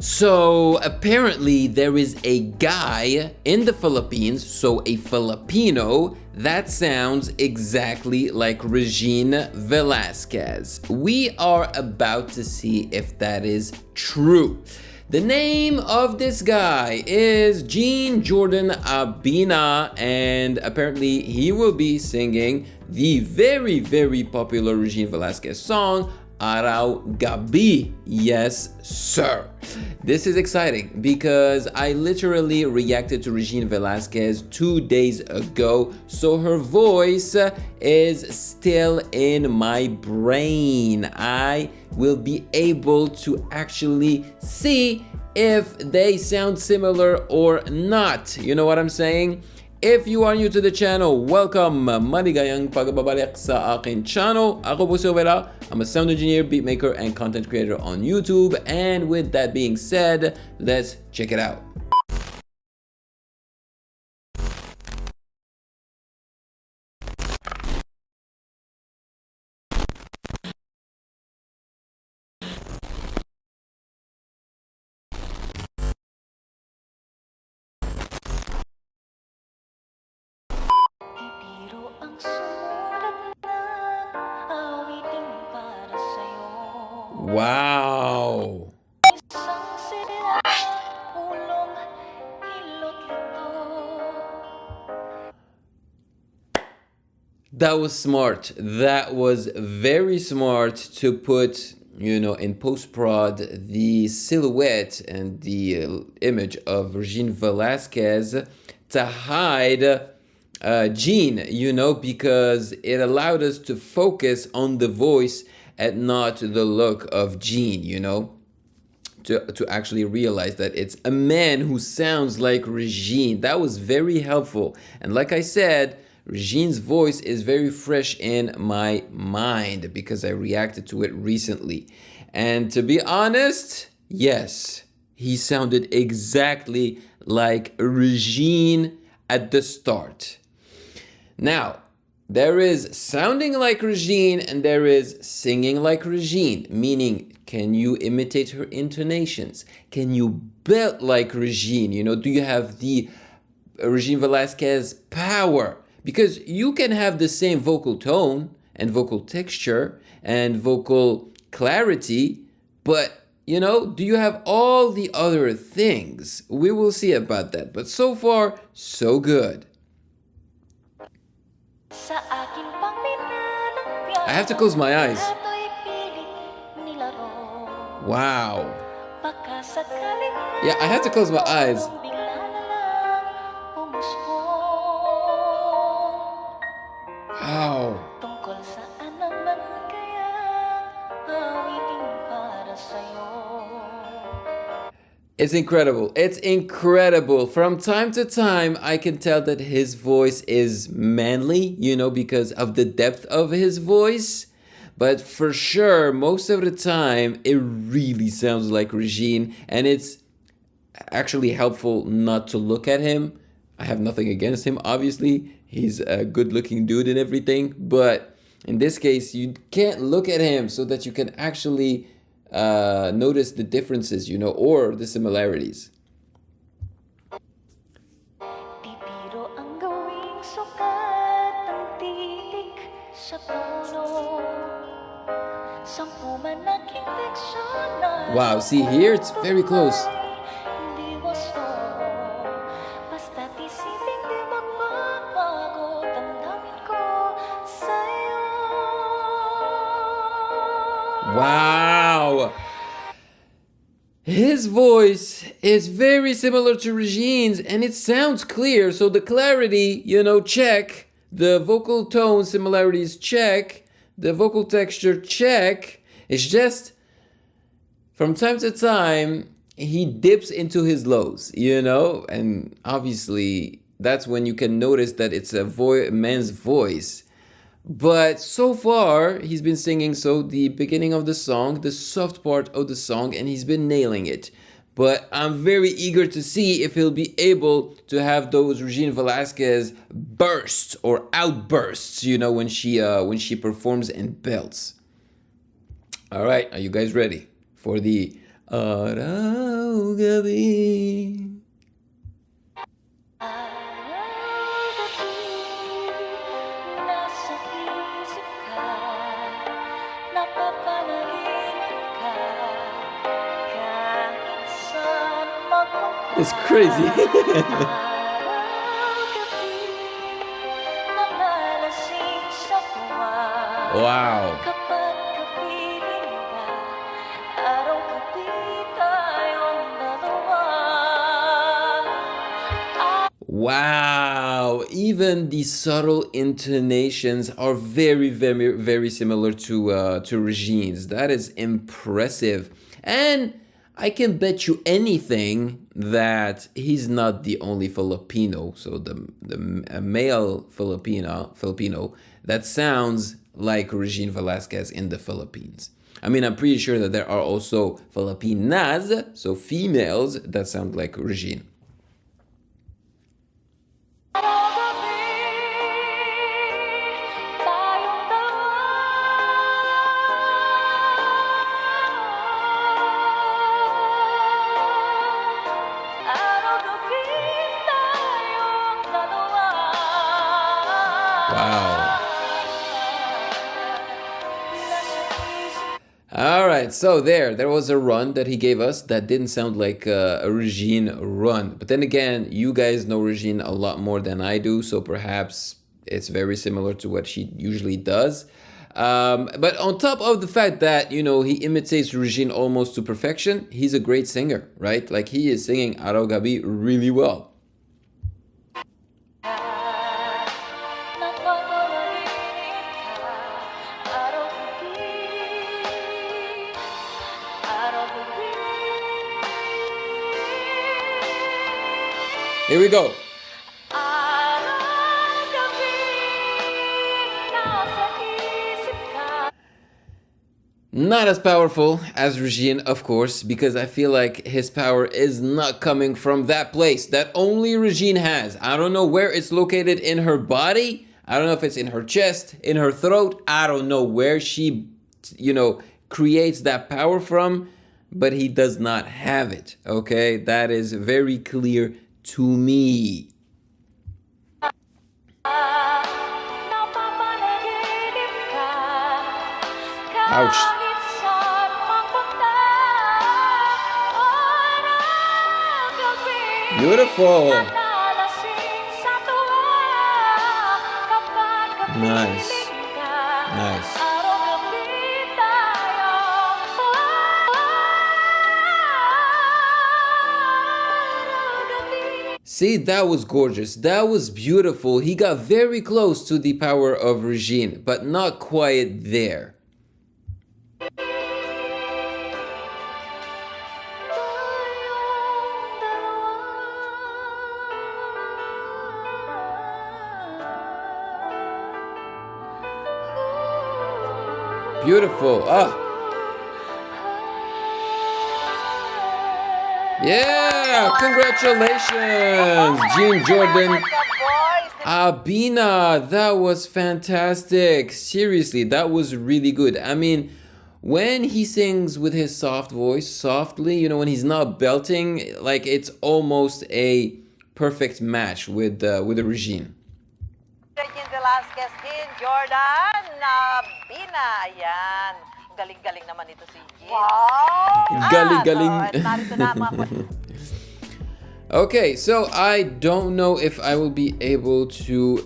So apparently there is a guy in the Philippines, so a Filipino, that sounds exactly like Regine Velasquez. We are about to see if that is true. The name of this guy is Jean Jordan Abina, and apparently he will be singing the very, very popular Regine Velasquez song, Araw Gabi. Yes, sir. This is exciting because I literally reacted to Regine Velasquez 2 days ago, so her voice is still in my brain. I will be able to actually see if they sound similar or not. You know what I'm saying? If you are new to the channel, welcome! Maligayang pagbabalik sa akin channel. Ako po si Ovela. I'm a sound engineer, beatmaker, and content creator on YouTube. And with that being said, let's check it out. Wow! That was smart. That was very smart to put, in post-prod, the silhouette and the image of Regine Velasquez to hide Jean, because it allowed us to focus on the voice and not the look of Jean, to actually realize that it's a man who sounds like Regine. That was very helpful. And like I said, Regine's voice is very fresh in my mind because I reacted to it recently. And to be honest, yes, he sounded exactly like Regine at the start. Now, there is sounding like Regine and there is singing like Regine, meaning, can you imitate her intonations? Can you belt like Regine? Do you have the Regine Velasquez power? Because you can have the same vocal tone and vocal texture and vocal clarity, but do you have all the other things? We will see about that. But so far, so good. I have to close my eyes. Wow. Yeah, I have to close my eyes. Wow. It's incredible. It's incredible. From time to time, I can tell that his voice is manly, because of the depth of his voice. But for sure, most of the time, it really sounds like Regine. And it's actually helpful not to look at him. I have nothing against him, obviously. He's a good-looking dude and everything. But in this case, you can't look at him so that you can actually notice the differences, or the similarities. Wow, see here, it's very close. Wow! His voice is very similar to Regine's and it sounds clear. So the clarity, check. The vocal tone similarities, check. The vocal texture, check. It's just from time to time, he dips into his lows, and obviously that's when you can notice that it's a man's voice. But so far, he's been singing, the beginning of the song, the soft part of the song, and he's been nailing it. But I'm very eager to see if he'll be able to have those Regine Velasquez bursts or outbursts, when she performs and belts. All right, are you guys ready for the Araw Araw Gabi. It's crazy. Wow. Wow, even the subtle intonations are very, very, very similar to Regine's. That is impressive. And I can bet you anything that he's not the only Filipino, so the male Filipino that sounds like Regine Velasquez in the Philippines. I mean, I'm pretty sure that there are also Filipinas, so females, that sound like Regine. All right, so there was a run that he gave us that didn't sound like a Regine run. But then again, you guys know Regine a lot more than I do, so perhaps it's very similar to what she usually does. But on top of the fact that, you know, he imitates Regine almost to perfection, he's a great singer, right? Like, he is singing Araw Gabi really well. Here we go. Not as powerful as Regine, of course, because I feel like his power is not coming from that place that only Regine has. I don't know where it's located in her body. I don't know if it's in her chest, in her throat. I don't know where she, you know, creates that power from, but he does not have it, okay? That is very clear to me. Ouch. Beautiful. Nice. Nice. See, that was gorgeous. That was beautiful. He got very close to the power of Regine, but not quite there. Beautiful. Ah. Yeah, congratulations, Jean Jordan. Abina, that was fantastic. Seriously, that was really good. I mean, when he sings with his soft voice, softly, you know, when he's not belting, like, it's almost a perfect match with the Regine. Regine Velasquez in Jordan, Abina, ayan. Galing-galing naman ito si Jean. Wow! Galing-galing. Narito na mga... Okay, so I don't know if I will be able to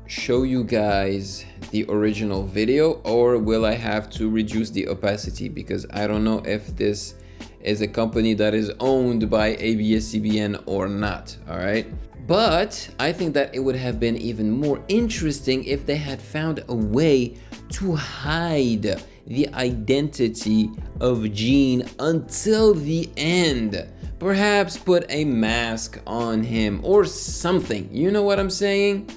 show you guys the original video, or will I have to reduce the opacity, because I don't know if this is a company that is owned by ABS-CBN or not, all right? But I think that it would have been even more interesting if they had found a way to hide the identity of Jean until the end. Perhaps put a mask on him or something. You know what I'm saying?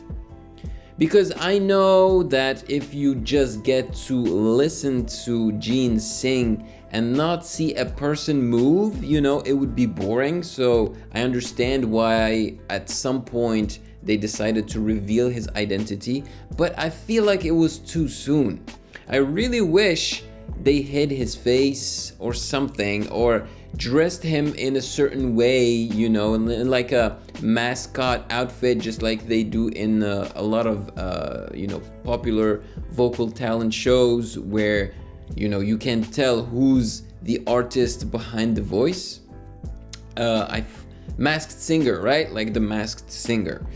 Because I know that if you just get to listen to Jean sing and not see a person move, you know, it would be boring. So I understand why at some point they decided to reveal his identity, but I feel like it was too soon. I really wish they hid his face or something, or dressed him in a certain way, you know, in like a mascot outfit, just like they do in a lot of you know, popular vocal talent shows where, you know, you can tell who's the artist behind the voice. Masked Singer, right? Like the Masked Singer.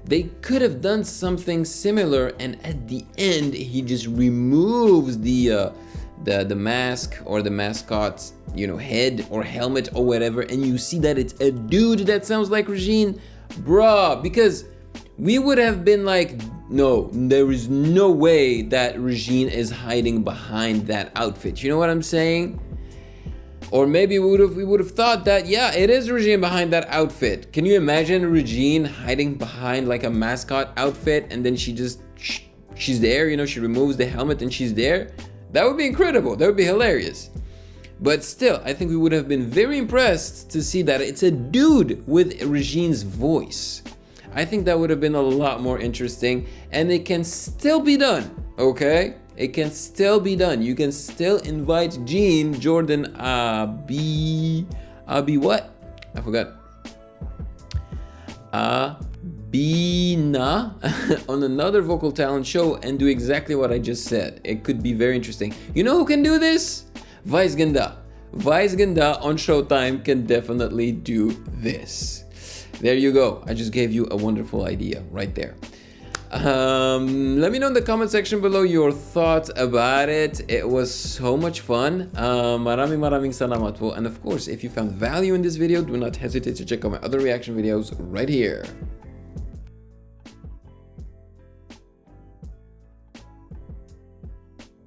They could have done something similar, and at the end he just removes the mask or the mascot's, you know, head or helmet or whatever, and you see that it's a dude that sounds like Regine. Bruh, because we would have been like, no, there is no way that Regine is hiding behind that outfit. You know what I'm saying? Or maybe we would have thought that, yeah, it is Regine behind that outfit. Can you imagine Regine hiding behind like a mascot outfit, and then she's there, you know, she removes the helmet and she's there? That would be incredible. That would be hilarious. But still, I think we would have been very impressed to see that it's a dude with Regine's voice. I think that would have been a lot more interesting, and it can still be done, okay? It can still be done. You can still invite Jean, Jordan, Abi what? I forgot. Abina on another vocal talent show and do exactly what I just said. It could be very interesting. You know who can do this? Weisgenda. Weisgenda on Showtime can definitely do this. There you go. I just gave you a wonderful idea right there. Let me know in the comment section below your thoughts about it. It was so much fun. Maraming salamat po. And of course, if you found value in this video, do not hesitate to check out my other reaction videos right here.